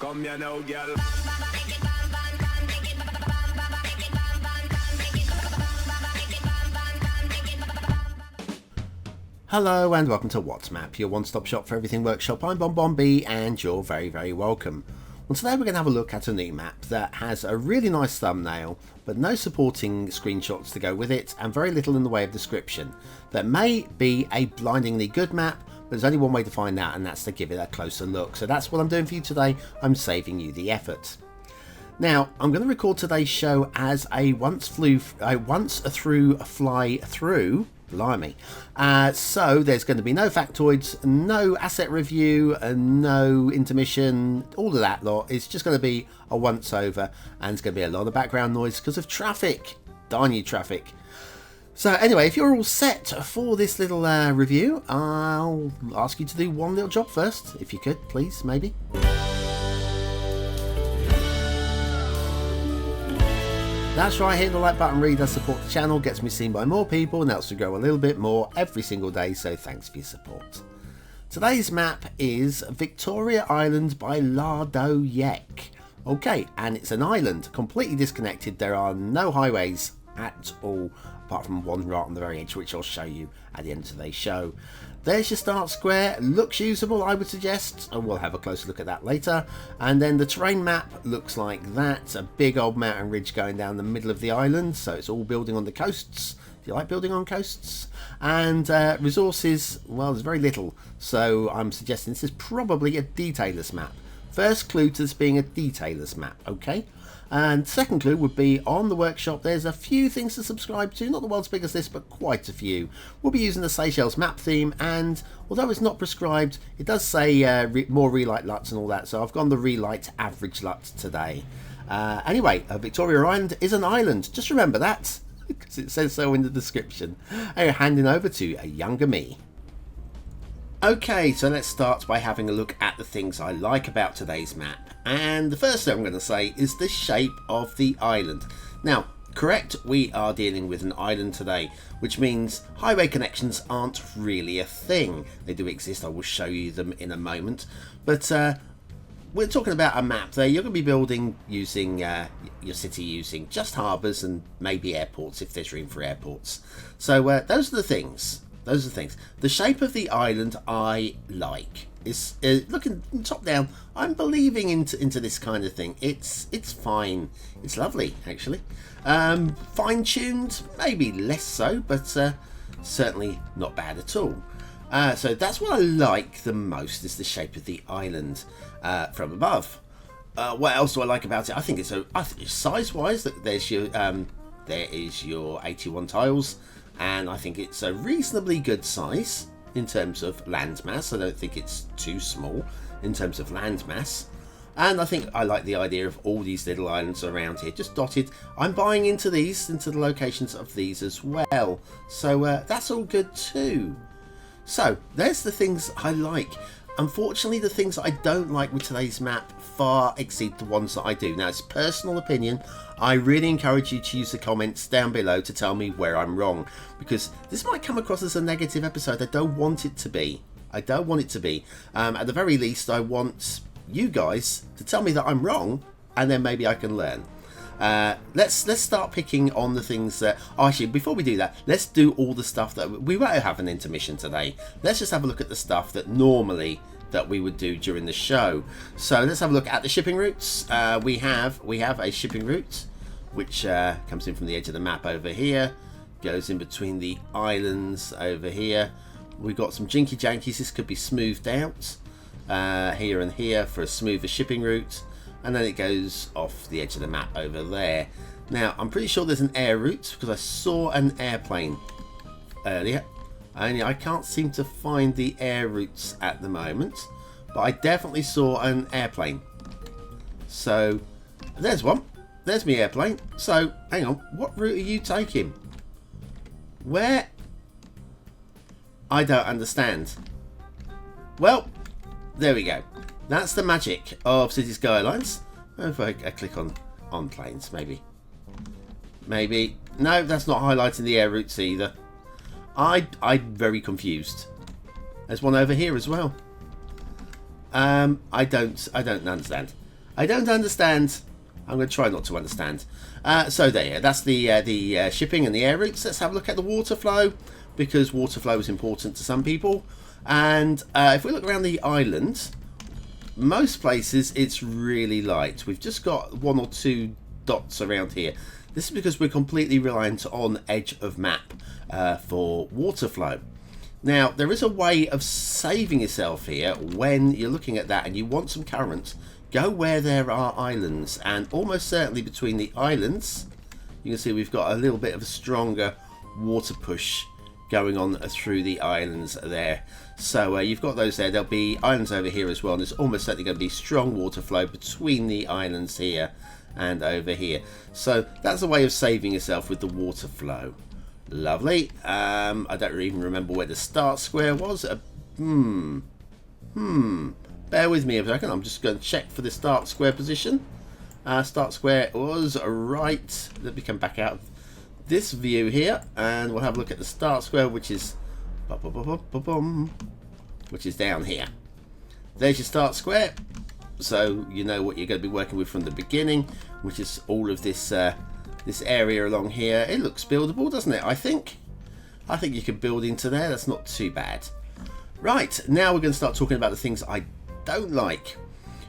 Come here now, girl. Hello and welcome to What's Map, your one-stop shop for everything workshop. I'm BonBonB and you're very, very welcome. Well, today we're going to have a look at a new map that has a really nice thumbnail, but no supporting screenshots to go with it, and very little in the way of description. That may be a blindingly good map, but there's only one way to find out, and that's to give it a closer look. So that's what I'm doing for you today. I'm saving you the effort. Now, I'm going to record today's show as a once through fly through. Blimey. So there's going to be no factoids, no asset review, and no intermission, all of that lot. It's just going to be a once over, and it's going to be a lot of background noise because of traffic. Darn you, traffic. So anyway, if you're all set for this little review, I'll ask you to do one little job first, if you could, please, maybe. That's right, hitting the like button really does support the channel, gets me seen by more people and helps me grow a little bit more every single day, so thanks for your support. Today's map is Victoria Island by LardoYek. Okay, and it's an island, completely disconnected. There are no highways at all, apart from one right on the very edge, which I'll show you at the end of today's show. There's your start square. Looks usable, I would suggest, and we'll have a closer look at that later. And then the terrain map looks like that. A big old mountain ridge going down the middle of the island, so it's all building on the coasts. Do you like building on coasts? And resources, well, there's very little, so I'm suggesting this is probably a detailless map. First clue to this being a detailless map, okay? And second clue would be on the workshop, there's a few things to subscribe to, not the world's biggest list, but quite a few. We'll be using the Seychelles map theme, and although it's not prescribed, it does say more relight LUTs and all that, so I've gone the relight average LUT today. Anyway, Victoria Island is an island, just remember that, because it says so in the description. Anyway, handing over to a younger me. Okay, so let's start by having a look at the things I like about today's map. And the first thing I'm going to say is the shape of the island. Now, correct, we are dealing with an island today, which means highway connections aren't really a thing. They do exist, I will show you them in a moment. But we're talking about a map there. You're going to be building using your city using just harbours and maybe airports if there's room for airports. So those are the things. Those are the things. The shape of the island I like. Is looking top down. I'm believing into this kind of thing. It's fine. It's lovely, actually. Fine tuned, maybe less so, but certainly not bad at all. So that's what I like the most, is the shape of the island from above. What else do I like about it? I think it's size-wise. There is your 81 tiles. And I think it's a reasonably good size in terms of land mass. I don't think it's too small in terms of land mass. And I think I like the idea of all these little islands around here, just dotted. I'm buying into these, into the locations of these as well. So that's all good too. So there's the things I like. Unfortunately, the things I don't like with today's map far exceed the ones that I do. Now, it's personal opinion. I really encourage you to use the comments down below to tell me where I'm wrong, because this might come across as a negative episode. I don't want it to be. I don't want it to be. At the very least, I want you guys to tell me that I'm wrong, and then maybe I can learn. Let's start picking on the things that... Oh, actually, before we do that, let's do all the stuff that... We won't have an intermission today. Let's just have a look at the stuff that normally that we would do during the show. So let's have a look at the shipping routes. We have a shipping route which comes in from the edge of the map over here, goes in between the islands over here. We've got some jinky jankies. This could be smoothed out here and here for a smoother shipping route. And then it goes off the edge of the map over there. Now, I'm pretty sure there's an air route because I saw an airplane earlier. Only I can't seem to find the air routes at the moment. But I definitely saw an airplane. So, there's one. There's my airplane. So, hang on. What route are you taking? Where? I don't understand. Well, there we go. That's the magic of Cities Skylines. If I click on planes, maybe. No, that's not highlighting the air routes either. I'm very confused. There's one over here as well. I don't understand. I don't understand. I'm going to try not to understand. So there, that's the shipping and the air routes. Let's have a look at the water flow, because water flow is important to some people. And if we look around the island, most places it's really light. We've just got 1 or 2 dots around here. This is because we're completely reliant on edge of map for water flow. Now, there is a way of saving yourself here when you're looking at that and you want some current. Go where there are islands, and almost certainly between the islands, you can see we've got a little bit of a stronger water push going on through the islands there. So you've got those there. There'll be islands over here as well, and there's almost certainly going to be strong water flow between the islands here and over here. So that's a way of saving yourself with the water flow. Lovely. I don't even remember where the start square was. Bear with me a second. I'm just going to check for the start square position. Start square was right. Let me come back out of this view here, and we'll have a look at the start square, which is down here. There's your start square, so you know what you're going to be working with from the beginning, which is all of this this area along here. It looks buildable, doesn't it? I think you could build into there. That's not too bad. Right, now we're going to start talking about the things I don't like.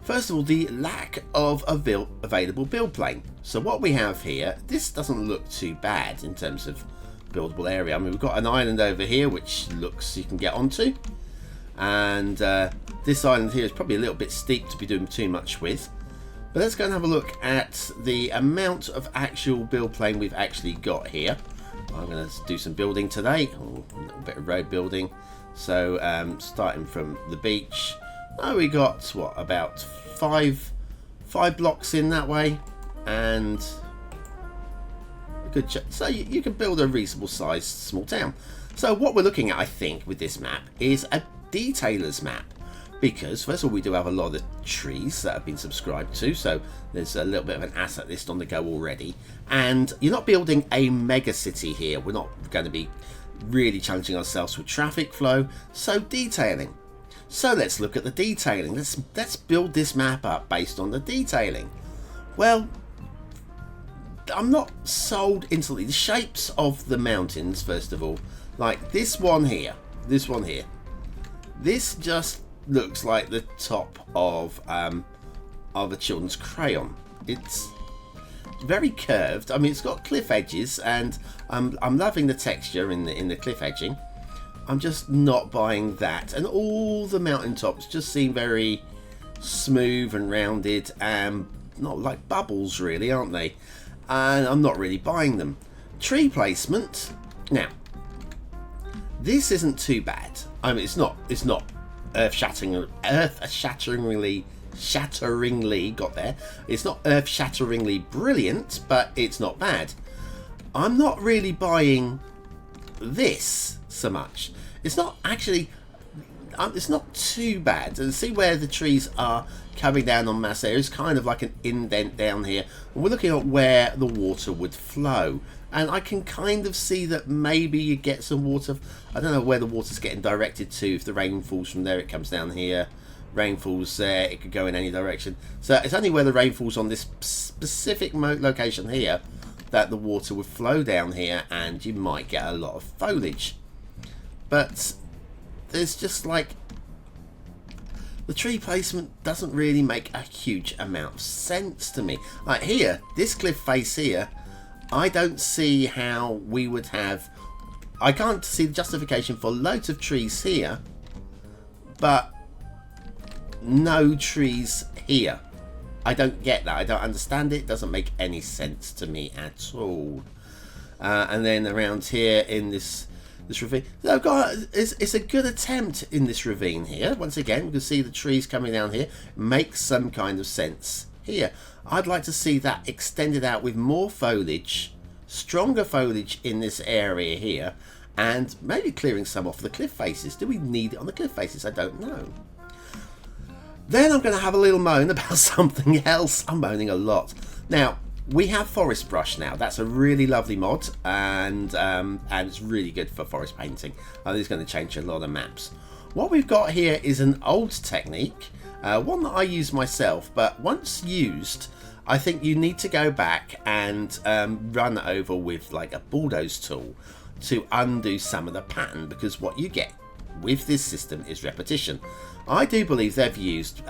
First of all, the lack of available build plane. So what we have here, this doesn't look too bad in terms of buildable area. I mean, we've got an island over here which looks you can get onto, and this island here is probably a little bit steep to be doing too much with. But let's go and have a look at the amount of actual build plane we've actually got here. I'm going to do some building today. Oh, a little bit of road building. So starting from the beach, we got what, about five blocks in that way, and a good so you can build a reasonable sized small town. So what we're looking at, I think, with this map is a detailer's map, because first of all we do have a lot of trees that have been subscribed to, so there's a little bit of an asset list on the go already, and you're not building a mega city here. We're not going to be really challenging ourselves with traffic flow, so detailing. So let's look at the detailing. Let's build this map up based on the detailing. Well, I'm not sold instantly. The shapes of the mountains, first of all, like this one here, this just looks like the top of a children's crayon. It's very curved. I mean, it's got cliff edges, and I'm loving the texture in the cliff edging. I'm just not buying that, and all the mountaintops just seem very smooth and rounded, and not like bubbles really, aren't they? And I'm not really buying them. Tree placement. Now, this isn't too bad. I mean, it's not earth-shatteringly got there. It's not earth-shatteringly brilliant, but it's not bad. I'm not really buying this so much. It's not actually, it's not too bad. And see where the trees are coming down on mass there is kind of like an indent down here, and we're looking at where the water would flow, and I can kind of see that maybe you get some water. I don't know where the water's getting directed to. If the rain falls from there, it comes down here. Rain falls there, it could go in any direction. So it's only where the rain falls on this specific location here that the water would flow down here, and you might get a lot of foliage. But there's just like, the tree placement doesn't really make a huge amount of sense to me. Like here, this cliff face here, I don't see how we would have, I can't see the justification for loads of trees here, but no trees here. I don't get that. I don't understand it. It doesn't make any sense to me at all. And then around here in this ravine, it's a good attempt in this ravine here. Once again, we can see the trees coming down here. Makes some kind of sense here. I'd like to see that extended out with more foliage, stronger foliage in this area here, and maybe clearing some off the cliff faces. Do we need it on the cliff faces? I don't know. Then I'm going to have a little moan about something else. I'm moaning a lot. Now, we have forest brush now. That's a really lovely mod, and it's really good for forest painting. I think it's going to change a lot of maps. What we've got here is an old technique, one that I use myself, but once used, I think you need to go back and run it over with like a bulldoze tool to undo some of the pattern, because what you get with this system is repetition. I do believe they've used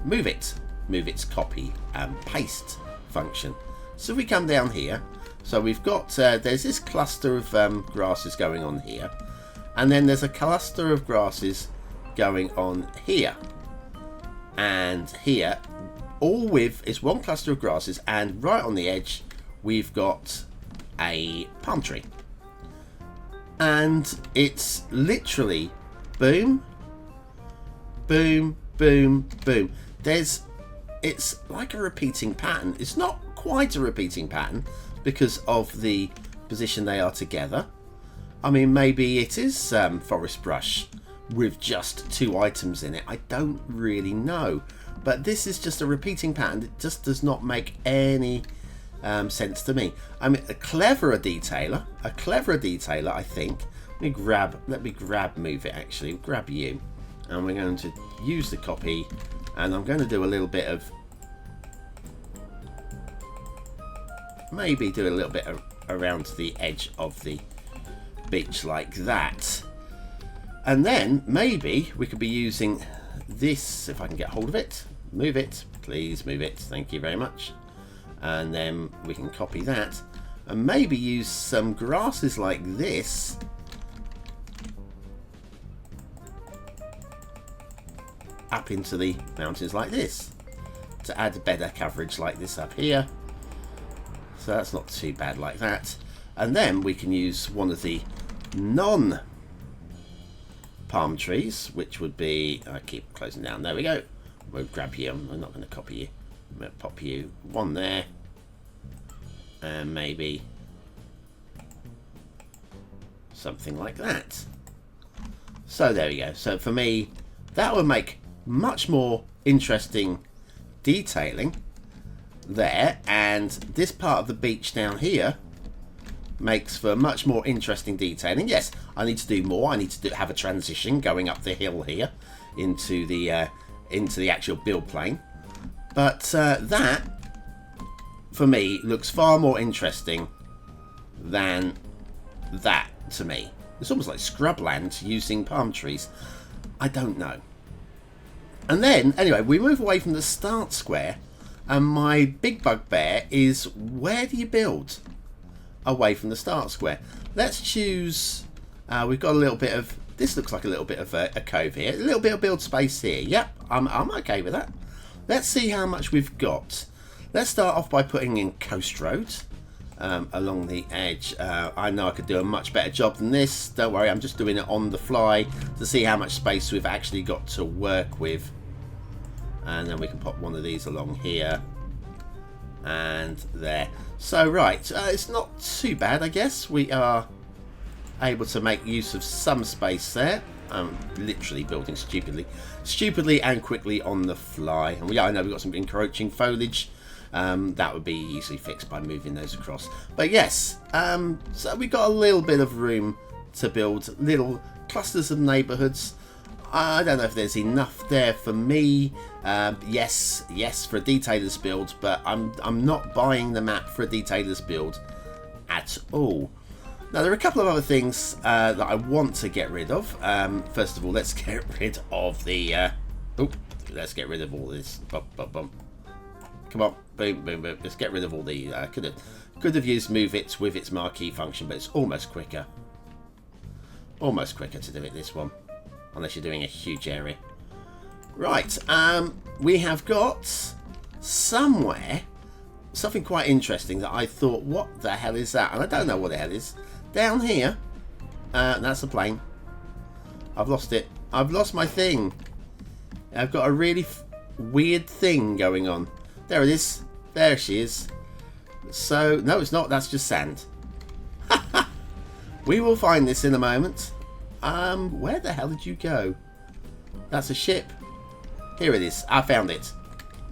move it's copy and paste function. So if we come down here, so we've got there's this cluster of grasses going on here, and then there's a cluster of grasses going on here and here, all with is one cluster of grasses, and right on the edge we've got a palm tree, and it's literally boom boom boom boom. It's like a repeating pattern. It's not quite a repeating pattern because of the position they are together. I mean, maybe it is forest brush with just 2 items in it. I don't really know, but this is just a repeating pattern. It just does not make any sense to me. I mean, a cleverer detailer, I think. Let me grab move it actually. Grab you, and we're going to use the copy, and I'm going to do a little bit of, maybe do a little bit around to the edge of the beach like that. And then maybe we could be using this, if I can get hold of it. Move it, please move it, thank you very much. And then we can copy that and maybe use some grasses like this up into the mountains like this to add better coverage like this up here. So that's not too bad like that. And then we can use one of the non palm trees, which would be, I keep closing down, there we go. We'll grab you, I'm not going to copy you. I'm going to pop you one there, and maybe something like that. So there we go. So for me, that would make much more interesting detailing there, and this part of the beach down here makes for much more interesting detailing. Yes, I need to do more. I need to have a transition going up the hill here into the actual build plane, but that for me looks far more interesting than that to me. It's almost like scrubland using palm trees. I don't know. And then anyway, we move away from the start square, and my big bugbear is, where do you build away from the start square? Let's choose, we've got a little bit of, this looks like a little bit of a cove here, a little bit of build space here. Yep, I'm okay with that. Let's see how much we've got. Let's start off by putting in coast road along the edge. I know I could do a much better job than this. Don't worry, I'm just doing it on the fly to see how much space we've actually got to work with. And then we can pop one of these along here and there. So right, it's not too bad, I guess. We are able to make use of some space there. I'm literally building stupidly and quickly on the fly. And I know we've got some encroaching foliage. That would be easily fixed by moving those across. But yes, so we've got a little bit of room to build little clusters of neighbourhoods. I don't know if there's enough there for me. Yes, for a detailer's build, but I'm not buying the map for a detailer's build at all. Now, there are a couple of other things that I want to get rid of. First of all, let's get rid of the... let's get rid of all this. Come on, boom, boom, boom. Let's get rid of all the... could have used move it with its marquee function, but it's almost quicker. Almost quicker to do it this one, unless you're doing a huge area. Right, we have got somewhere something quite interesting that I thought, what the hell is that? And I don't know what the hell is. Down here, that's the plane. I've lost it. I've lost my thing. I've got a really weird thing going on. There it is. There she is. So, no, it's not. That's just sand. We will find this in a moment. Where the hell did you go? That's a ship. Here it is. I found it.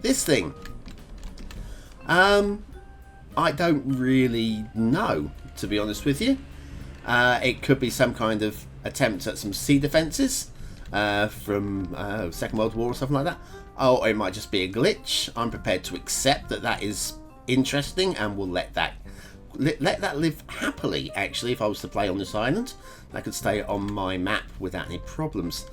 This thing. I don't really know, to be honest with you. It could be some kind of attempt at some sea defences from Second World War or something like that. or it might just be a glitch. I'm prepared to accept that that is interesting, and we'll let that live happily. Actually, if I was to play on this island, that could stay on my map without any problems.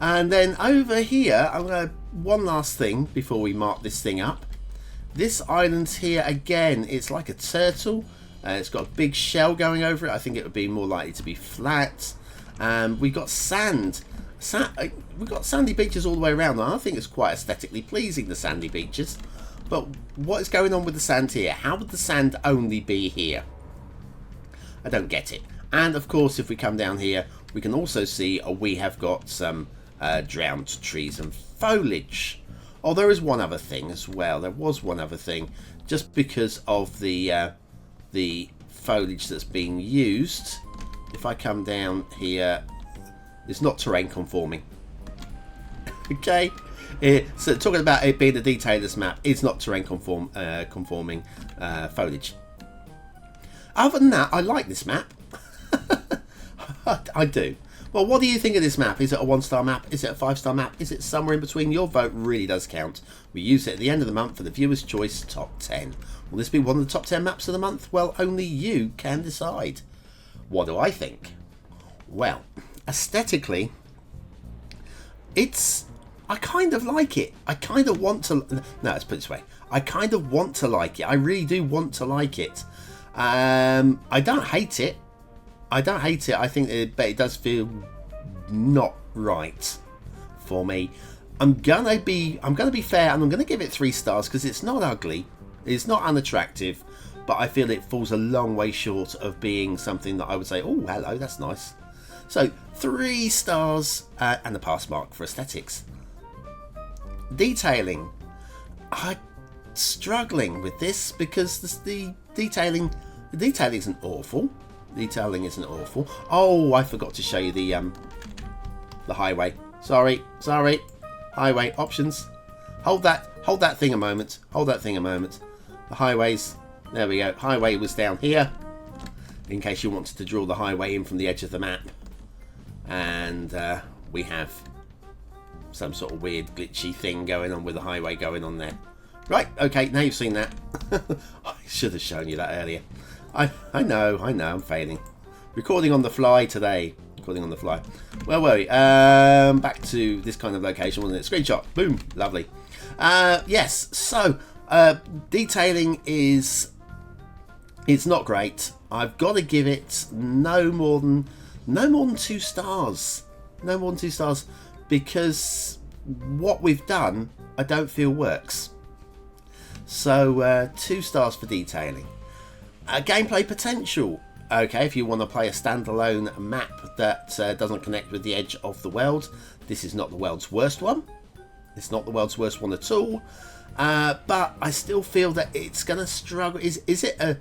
And then over here, I'm going to one last thing before we mark this thing up. This island here, again, it's like a turtle. It's got a big shell going over it. I think it would be more likely to be flat. We've got sand. We've got sandy beaches all the way around. And I think it's quite aesthetically pleasing, the sandy beaches. But what is going on with the sand here? How would the sand only be here? I don't get it. And of course, if we come down here, we can also see we have got some drowned trees and foliage. Oh, there is one other thing as well. There was one other thing, just because of the foliage that's being used. If I come down here, it's not terrain conforming. Okay, so talking about it being a detailer's map, it's not terrain conforming foliage. Other than that, I like this map. I do. Well, what do you think of this map? Is it a 1-star map? Is it a 5-star map? Is it somewhere in between? Your vote really does count. We use it at the end of the month for the Viewer's Choice Top 10. Will this be one of the top 10 maps of the month? Well, only you can decide. What do I think? Well, aesthetically, I kind of like it. I kind of want to... No, let's put it this way. I kind of want to like it. I really do want to like it. I don't hate it. I don't hate it. I think but it does feel not right for me. I'm gonna be fair, and I'm gonna give it 3 stars because it's not ugly, it's not unattractive, but I feel it falls a long way short of being something that I would say, oh, hello, that's nice. So 3 stars and a pass mark for aesthetics. Detailing, I'm struggling with this because the detailing isn't awful. Detailing isn't awful. Oh, I forgot to show you the highway. Sorry. Highway options. Hold that thing a moment. The highways. There we go. Highway was down here. In case you wanted to draw the highway in from the edge of the map. And we have some sort of weird glitchy thing going on with the highway going on there. Right, okay, now you've seen that. I should have shown you that earlier. I know, I'm failing. Recording on the fly today. Where were we? Back to this kind of location, wasn't it? Screenshot. Boom. Lovely. Yes, so detailing is... It's not great. I've got to give it no more than 2 stars. No more than 2 stars. Because what we've done, I don't feel works. So 2 stars for detailing. Gameplay potential. Okay, if you want to play a standalone map that doesn't connect with the edge of the world, this is not the world's worst one. It's not the world's worst one at all. But I still feel that it's going to struggle. Is it a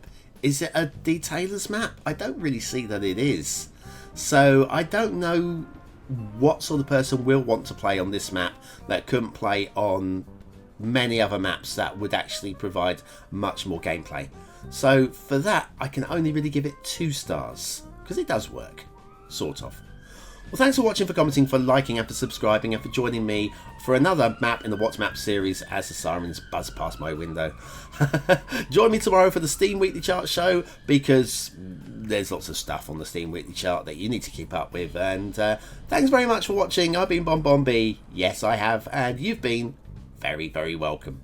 detailer's map? I don't really see that it is. So I don't know what sort of person will want to play on this map that couldn't play on many other maps that would actually provide much more gameplay. So for that, I can only really give it 2 stars, because it does work, sort of. Well, thanks for watching, for commenting, for liking, and for subscribing, and for joining me for another map in the What's Map series as the sirens buzz past my window. Join me tomorrow for the Steam Weekly Chart show, because there's lots of stuff on the Steam Weekly Chart that you need to keep up with. And thanks very much for watching. I've been BonBonB. Yes, I have. And you've been very, very welcome.